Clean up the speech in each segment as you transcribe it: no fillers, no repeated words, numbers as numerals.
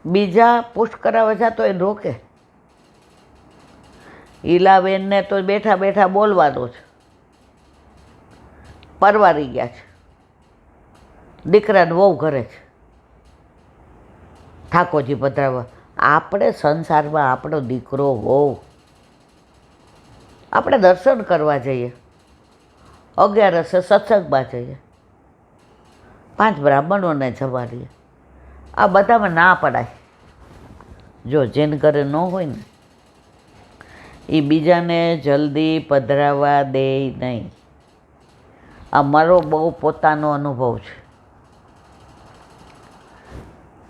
બીજા પુષ્ટ કરાવવા જતો એ રોકે. ઈલાબેનને તો બેઠા બેઠા બોલવાનું છે. પરવારી ગયા છે. દીકરાને વહુ ઘરે છે. ઠાકોરજી પધરાવવા. આપણે સંસારમાં આપણો દીકરો વહુ આપણે દર્શન કરવા જઈએ, 11 સત્સંગમાં જઈએ, 5 બ્રાહ્મણોને જમાડીએ. આ બધામાં ના પડાય. જો જેને ઘરે ન હોય ને એ બીજાને જલ્દી પધરાવવા દે નહીં. આ મારો બહુ પોતાનો અનુભવ છે.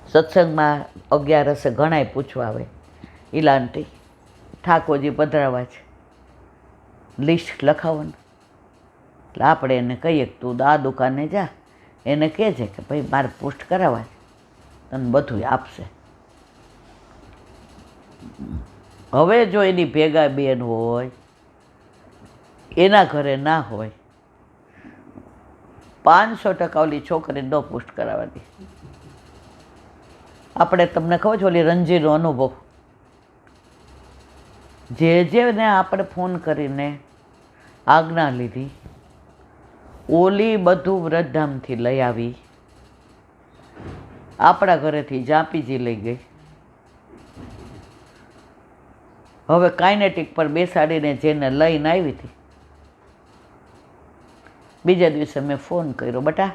સત્સંગમાં 11 ઘણાય પૂછવા આવે, ઈલાંટી ઠાકોરજી પધરાવા છે, લિસ્ટ લખાવો ને. એટલે આપણે એને કહીએ કે તું આ દુકાને જા, એને કહેજે કે ભાઈ મારે પુષ્ટ કરાવવા છે, તને બધું આપશે. હવે જો એની ભેગા બેન હોય, એના ઘરે ના હોય, 500% ઓલી છોકરીને ન પુષ્ટ કરાવવાની. આપણે તમને ખબર છે ઓલી રંજીનો અનુભવ, જેને આપણે ફોન કરીને આજ્ઞા લીધી, ઓલી બધું વ્રતધામથી લઈ આવી, આપણા ઘરેથી જાપીજી લઈ ગઈ. હવે કાઇનેટિક પર બેસાડીને જેને લઈને આવી હતી, બીજા દિવસે મેં ફોન કર્યો, બટા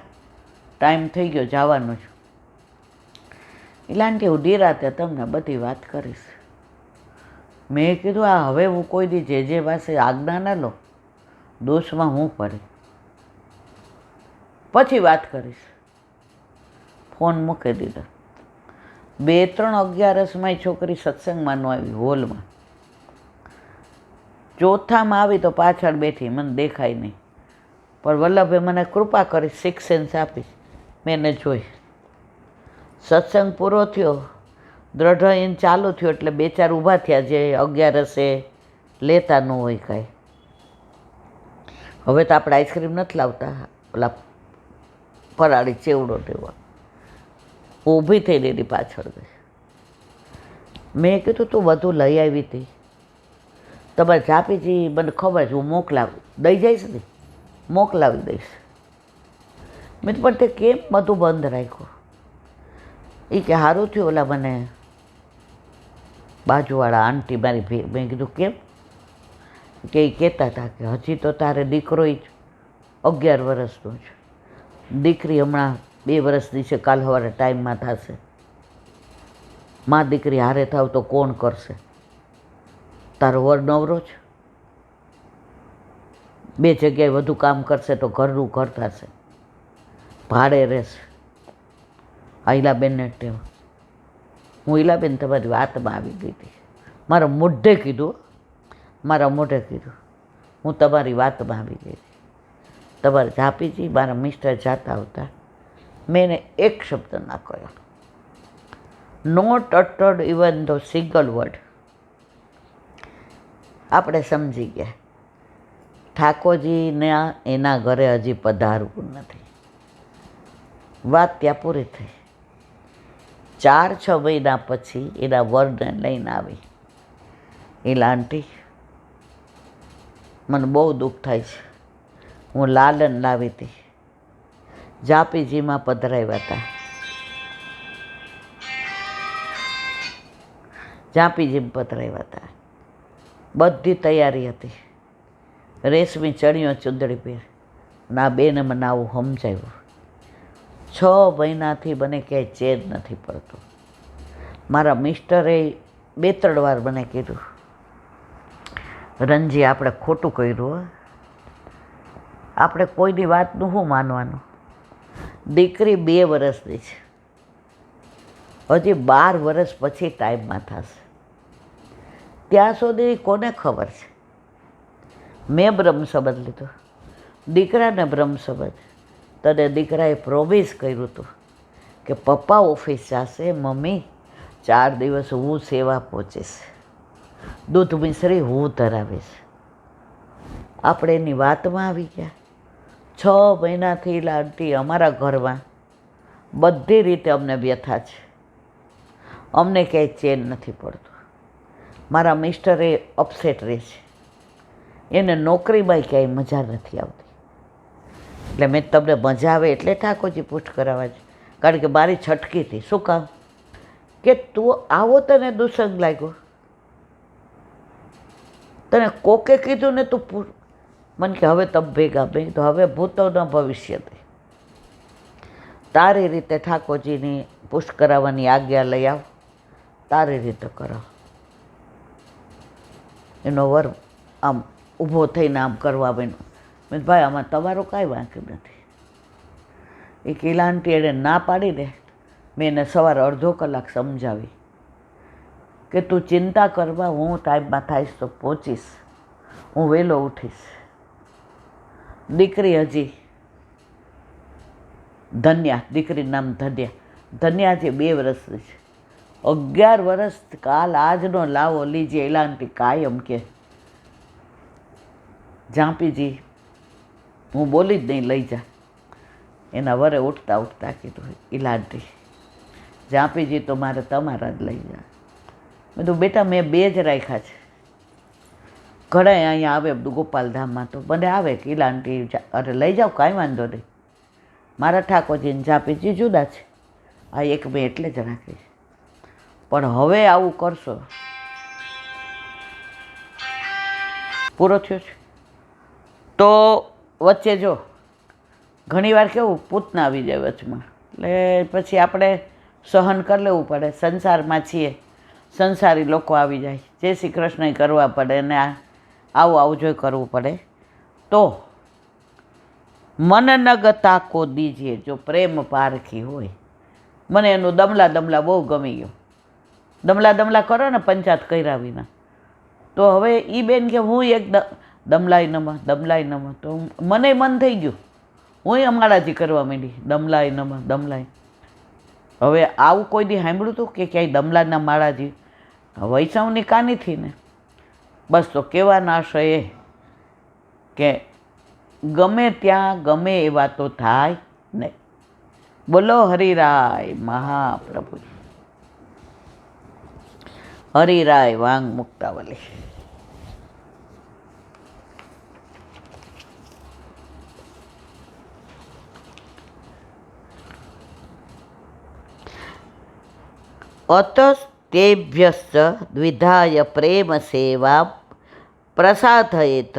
ટાઈમ થઈ ગયો જવાનું છે. એટલે આંટી હું નિરાતે તમને બધી વાત કરીશ. મેં કીધું આ હવે હું કોઈ દી જે પાસે આજ્ઞા ના લો, દોષમાં હું પડે, પછી વાત કરીશ. ફોન મૂકી દીધો. 2-3 11 છોકરી સત્સંગમાં ન આવી, હોલમાં. ચોથામાં આવી તો પાછળ બેઠી, મને દેખાય નહીં. પણ વલ્લભે મને કૃપા કરી 6 સેન્સ આપી, મેં એને જોઈ. સત્સંગ પૂરો થયો, દ્રઢ એને ચાલુ થયો એટલે 2-4 ઊભા થયા જે 11 લેતા ન હોય કાંઈ. હવે તો આપણે આઈસ્ક્રીમ નથી લાવતા, ઓલા ફરાળી ચેવડો ટેવા. ઊભી થઈને એની પાછળ ગઈ. મેં કીધું તું બધું લઈ આવી હતી, તમારે જાપીજી મને ખબર છે, હું મોકલાવું દઈ જઈશ ને, મોકલાવી દઈશ. મેં પણ તે કેમ બધું બંધ રાખ્યું? એ કે સારું થયું ઓલા મને બાજુવાળા આંટી મારી મેં કીધું કેમ? કે એ કહેતા હતા કે હજી તો તારે દીકરો જ 11 વર્ષનો છે, દીકરી હમણાં 2 વર્ષની છે, કાલ સવારે ટાઈમમાં થશે. માં દીકરી હારે થાવ તો કોણ કરશે? તારો વર નવરો છે, 2 જગ્યાએ વધુ કામ કરશે તો ઘરનું ઘર થશે, ભાડે રહેશે. આ ઈલાબેનને ટેવ. હું ઈલાબેન તમારી વાતમાં આવી ગઈ હતી, મારા મોઢે કીધું, હું તમારી વાતમાં આવી ગઈ હતી. તમારે જાપીજી મારા મિસ્ટર જાતા આવતા, મેં એને એક શબ્દ ના કહ્યો, not uttered even the single word. આપણે સમજી ગયા ઠાકોરજીને એના ઘરે હજી પધારવું નથી. વાત ત્યાં પૂરી થઈ. 4-6 મહિના પછી એના વરને લઈને આવી. એલા આંટી મને બહુ દુઃખ થાય છે, હું લાલન લાવી હતી, જાપીજીમાં પધરાવ્યા હતા, બધી તૈયારી હતી, રેશમી ચણિયો ચૂંદડી પહેર. ના બેને મને આવું સમજાવ્યું. 6 મહિનાથી મને ક્યાંય ચેન નથી પડતું. મારા મિસ્ટરે 2-3 વાર મને કીધું, રણજી આપણે ખોટું કર્યું, આપણે કોઈની વાતનું શું માનવાનું? દીકરી 2 વર્ષની છે, હજી 12 વર્ષ પછી ટાઈમમાં થશે, ત્યાં સુધી કોને ખબર છે? મેં બ્રહ્મ સંબંધ લીધો, દીકરાને બ્રહ્મ સંબંધ. તને દીકરાએ પ્રોમિસ કર્યું હતું કે પપ્પા ઓફિસ જશે, મમ્મી 4 દિવસ હું સેવા પહોંચીશ, દૂધ મિશ્રી હું ધરાવીશ. આપણે એની વાતમાં આવી ગયા. 6 મહિનાથી આંટી અમારા ઘરમાં બધી રીતે અમને વ્યથા છે. અમને ક્યાંય ચેન નથી પડતો. મારા મિસ્ટરે અપસેટ રહે છે, એને નોકરીમાં ક્યાંય મજા નથી આવતી. એટલે મેં તમને મજા આવે એટલે ઠાકોરજી પુષ્ટ કરાવવા છે. કારણ કે મારી છટકી હતી. શું કામ? કે તું આવો તને દુસંગ લાગ્યો, તને કોકે કીધું ને તું મને કે હવે તમે ભેગા તો હવે ભૂતો ન ભવિષ્ય તારી રીતે ઠાકોરજીની પુષ્ટ કરાવવાની આજ્ઞા લઈ આવ, તારી રીતે કરાવ. એનો વર આમ ઊભો થઈને આમ કરવા બન્યો. મેં ભાઈ આમાં તમારો કાંઈ વાંક નથી. એ કિલાંટી એણે ના પાડી દે. મેં એને સવારે અડધો કલાક સમજાવી કે તું ચિંતા કરવા, હું ટાઈમમાં થાઈશ તો પહોંચીશ, હું વહેલો ઉઠીશ. દીકરી હજી ધન્યા, દીકરી નામ ધન્યા જે 2 વર્ષની છે. 11 વર્ષ કાલ આજનો લાવો લીજે એલાંટી કાયમ કે ઝાંપીજી હું બોલી જ નહીં, લઈ જા. એના વરે ઉઠતા ઉઠતા કીધું ઈલાંટી ઝાંપીજી તો મારે તમારા જ લઈ જા. મેં તો બેટા મેં 2 જ રાખ્યા છે. ઘણા અહીંયા આવે ગોપાલધામમાં તો મને આવે કે ઈલાંટી અરે લઈ જાઓ, કાંઈ વાંધો નહીં. મારા ઠાકોરજીને ઝાંપીજી જુદા છે, આ એક મેં એટલે જ રાખી. પણ હવે આવું કરશો, પૂરો થયો છે તો વચ્ચે જો ઘણીવાર કેવું પૂતના આવી જાય વચમાં, એટલે પછી આપણે સહન કરી લેવું પડે. સંસારમાં છીએ, સંસારી લોકો આવી જાય, જય શ્રી કૃષ્ણ કરવા પડે અને આવું જોઈ કરવું પડે. તો મન નગતા કો દીજીએ, જો પ્રેમ પારખી હોય. મને એનું દમલા બહુ ગમી ગયો. દમલા કરો ને પંચાયત કર્યા વિના. તો હવે એ બેન કે હું એક દમલાઈ નમ તો મને મન થઈ ગયું, હું અમારાજી કરવા માંડી દમલાઈ. હવે આવું કોઈ દી સાંભળ્યું હતું કે ક્યાંય દમલાના માળાજી? વૈષ્ણવની કાનીથી ને બસ. તો કહેવાના આશય એ કે ગમે ત્યાં ગમે એવા તો થાય નહીં. બોલો હરિરાય મહાપ્રભુ, હરિરાય વાંગ મુક્તાવલી. અતસ્તેભ્યશ્ચ દ્વિધાય પ્રેમ સેવા પ્રસાદયેત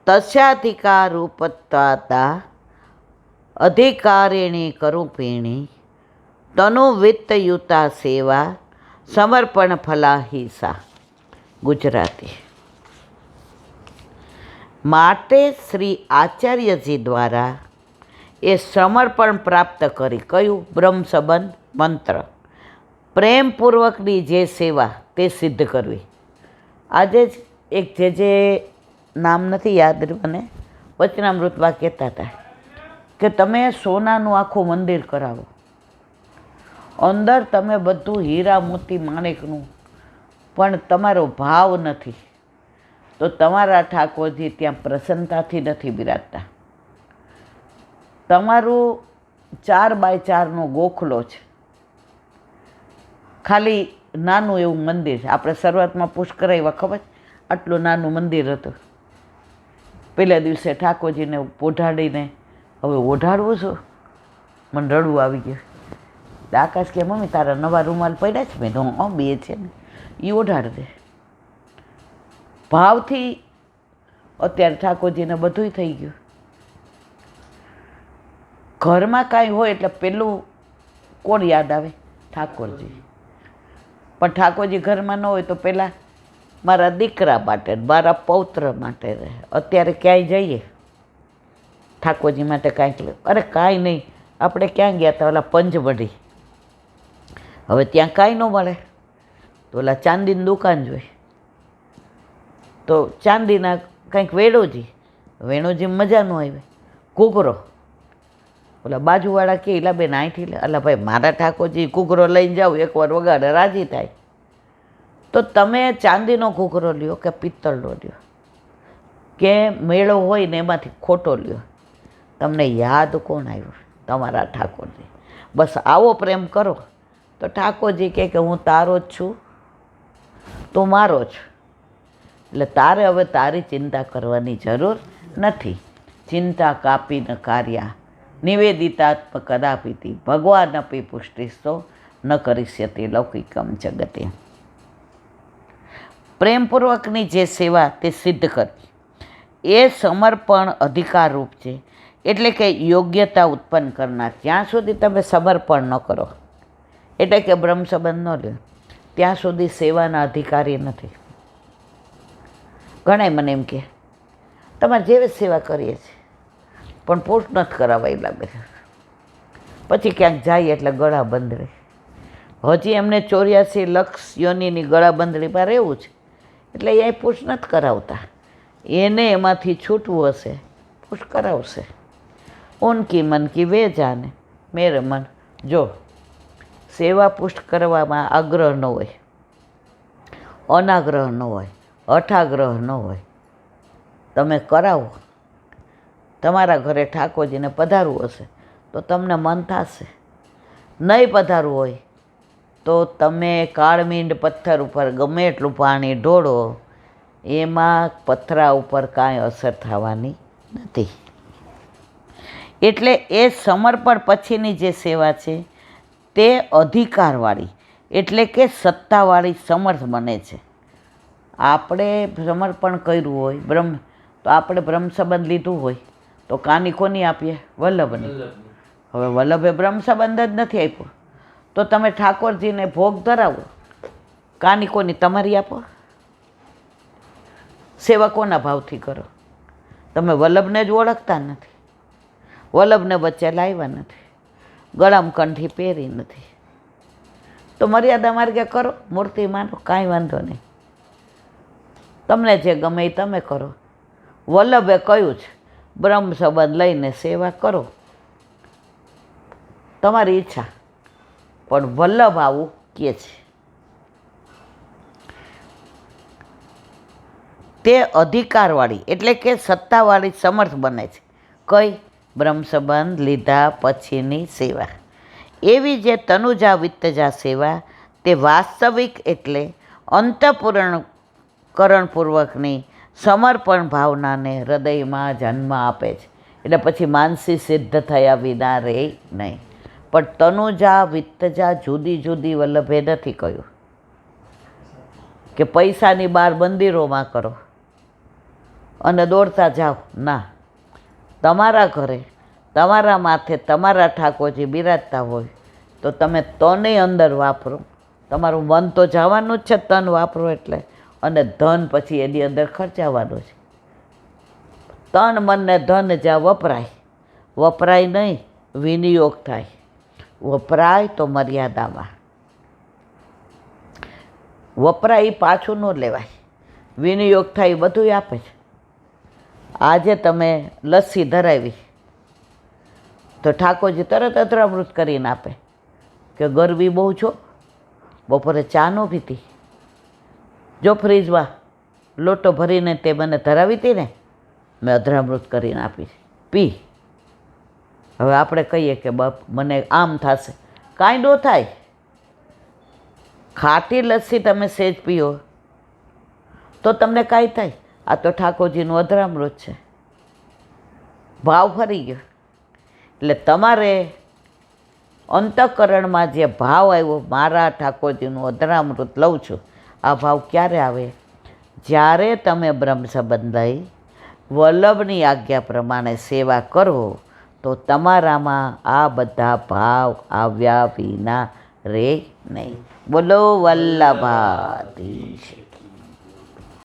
તસ્યાધિકારૂપત્વાતા અધિકારિણી કરૂપિણી તનુવિત્તયુતા સેવા સમર્પણ ફલાહિસા. ગુજરાતી. માટે શ્રી આચાર્યજી દ્વારા એ સમર્પણ પ્રાપ્ત કરી. કયું? બ્રહ્મ સંબંધ મંત્ર. પ્રેમપૂર્વકની જે સેવા તે સિદ્ધ કરવી. આજે જ એક જે નામ નથી યાદ મને, વચનામૃતમાં કહેતા હતા કે તમે સોનાનું આખું મંદિર કરાવો, અંદર તમે બધું હીરા મોતી માણેકનું, પણ તમારો ભાવ નથી તો તમારા ઠાકોરજી ત્યાં પ્રસન્નતાથી નથી બિરાજતા. તમારું 4x4નો ગોખલો છે, ખાલી નાનું એવું મંદિર. આપણે શરૂઆતમાં પુષ્ટ કરાવ્યા ખબર, આટલું નાનું મંદિર હતું. પહેલા દિવસે ઠાકોરજીને પોઢાડીને હવે ઓઢાડવું છું, મને રડવું આવી ગયું. આકાશ કે મમ્મી તારા નવા રૂમાલ પડ્યા છે? મેં 2 છે ને, એ ઓઢાડ દે. ભાવથી અત્યારે ઠાકોરજીને બધુંય થઈ ગયું. ઘરમાં કાંઈ હોય એટલે પેલું કોણ યાદ આવે? ઠાકોરજી. પણ ઠાકોરજી ઘરમાં ન હોય તો પહેલાં મારા દીકરા માટે, મારા પૌત્ર માટે રહે. અત્યારે ક્યાંય જઈએ ઠાકોરજી માટે કાંઈક લે, અરે કાંઈ નહીં. આપણે ક્યાં ગયા હતા? ઓલા પંચમઢી. હવે ત્યાં કાંઈ ન મળે તો ઓલા ચાંદીની દુકાન જોઈ, તો ચાંદીના કંઈક વેણોજી મજા ન આવે. ઘૂઘરો ઓલા બાજુવાળા કે એલા બેન અહીંથી લે. અલા ભાઈ મારા ઠાકોરજી ઘૂઘરો લઈને જાઓ, એકવાર વગાડે રાજી થાય. તો તમે ચાંદીનો ઘૂઘરો લ્યો કે પિત્તળનો લ્યો કે મેળો હોય ને એમાંથી ખોટો લ્યો, તમને યાદ કોણ આવ્યું? તમારા ઠાકોરજી. બસ આવો પ્રેમ કરો તો ઠાકોરજી કહે કે હું તારો જ છું, તું મારો જ. એટલે તારે હવે તારી ચિંતા કરવાની જરૂર નથી. ચિંતા કાપી ન કાર્યા નિવેદિતાત્મ કદાપિતિ ભગવાન અપી પુષ્ટિસ્તો ન કરિષ્યતિ લૌકિકમ જગતે. પ્રેમપૂર્વકની જે સેવા તે સિદ્ધ કરવી એ સમર્પણ અધિકારરૂપ છે. એટલે કે યોગ્યતા ઉત્પન્ન કરનાર. જ્યાં સુધી તમે સમર્પણ ન કરો, એટલે કે બ્રહ્મ સંબંધ ન લો, ત્યાં સુધી સેવાના અધિકારી નથી. ઘણાય મને એમ કે તમારે જેવી સેવા કરીએ છીએ પણ પોસ્ટ નથી કરાવાયેલા બે, પછી ક્યાંક જાય એટલે ગળા બંધ રહે. હજી એમને 84 લક્ષ યોનિની ગળા બંધણીમાં રહેવું છે, એટલે એ પુશ નથી કરાવતા. એને એમાંથી છૂટવું હશે, પુશ કરાવશે. ઉનકી મન કી વે જાને મેરે મન. જો સેવા પુષ્ટ કરવામાં આગ્રહ ન હોય, અનાગ્રહ ન હોય, હઠાગ્રહ ન હોય, તમે કરાવો. તમારા ઘરે ઠાકોરજીને પધારવું હશે તો તમને મન થશે. નહીં પધારવું હોય તો તમે કાળમીંડ પથ્થર ઉપર ગમે એટલું પાણી ઢોળો, એમાં પથરા ઉપર કાંઈ અસર થવાની નથી. એટલે એ સમર્પણ પછીની જે સેવા છે તે અધિકારવાળી, એટલે કે સત્તાવાળી સમર્થ બને છે. આપણે સમર્પણ કર્યું હોય બ્રહ્મ, તો આપણે બ્રહ્મ સંબંધ લીધું હોય તો કાની કોની આપીએ? વલ્લભની. હવે વલ્લભે બ્રહ્મ સંબંધ જ નથી આપ્યો તો તમે ઠાકોરજીને ભોગ ધરાવો, કાની કોની? તમારી આપો. સેવા કોના ભાવથી કરો? તમે વલ્લભને જ ઓળખતા નથી, વલ્લભને વચ્ચે લાવ્યા નથી, ગળામાં કંઠી પહેરી નથી, તો મર્યાદા માર્ગે કરો, મૂર્તિ માનો, કાંઈ વાંધો નહીં. તમને જે ગમે એ તમે કરો. વલ્લભે કહ્યું છે બ્રહ્મ સંબંધ લઈને સેવા કરો, તમારી ઈચ્છા, પણ વલ્લભ આવું કહે છે. તે અધિકારવાળી, એટલે કે સત્તાવાળી સમર્થ બને છે. કઈ? બ્રહ્મ સંબંધ લીધા પછીની સેવા. એવી જે તનુજા વિત્તજા સેવા તે વાસ્તવિક, એટલે અંતઃકરણપૂર્વકની સમર્પણ ભાવનાને હૃદયમાં જન્મ આપે છે. એટલે પછી માનસી સિદ્ધ થયા વિના રહે નહીં. પણ તનુજા વિત્તજા જુદી જુદી વલ્લભે નથી કહ્યું કે પૈસાની બહાર મંદિરોમાં કરો અને દોડતા જાઓ. ના, તમારા ઘરે તમારા માથે તમારા ઠાકોરજી બિરાજતા હોય તો તમે તને અંદર વાપરો. તમારું મન તો જવાનું જ છે તન વાપરો એટલે, અને ધન પછી એની અંદર ખર્ચાવાનું છે. તન મનને ધન જ્યાં વપરાય, વપરાય નહીં, વિનિયોગ થાય. વપરાય તો મર્યાદામાં વપરાય, પાછું ન લેવાય. વિનિયોગ થાય બધું આપે છે. આજે તમે લસ્સી ધરાવી તો ઠાકોરજી તરત અતરામૃત કરીને આપે કે ગરમી બહુ છો, બપોરે ચા ન પીતી, જો ફ્રીજમાં લોટો ભરીને તે મને ધરાવી હતી ને, મેં અધરામૃત કરીને આપી, પી. હવે આપણે કહીએ કે બાપ મને આમ થશે, કાંઈ ન થાય. ખાટી લસ્સી તમે સેજ પીઓ તો તમને કાંઈ થાય. આ તો ઠાકોરજીનું અધરામૃત છે. ભાવ ફરી ગયો. એટલે તમારે અંતઃકરણમાં જે ભાવ આવ્યો, મારા ઠાકોરજીનું અધરામૃત લઉં છું, આ ભાવ ક્યારે આવે? જ્યારે તમે બ્રહ્મ સંબંધ લઈ વલ્લભની આજ્ઞા પ્રમાણે સેવા કરો તો તમારામાં આ બધા ભાવ આવ્યા વિના રહે નહીં. બોલો વલ્લભાધીશ.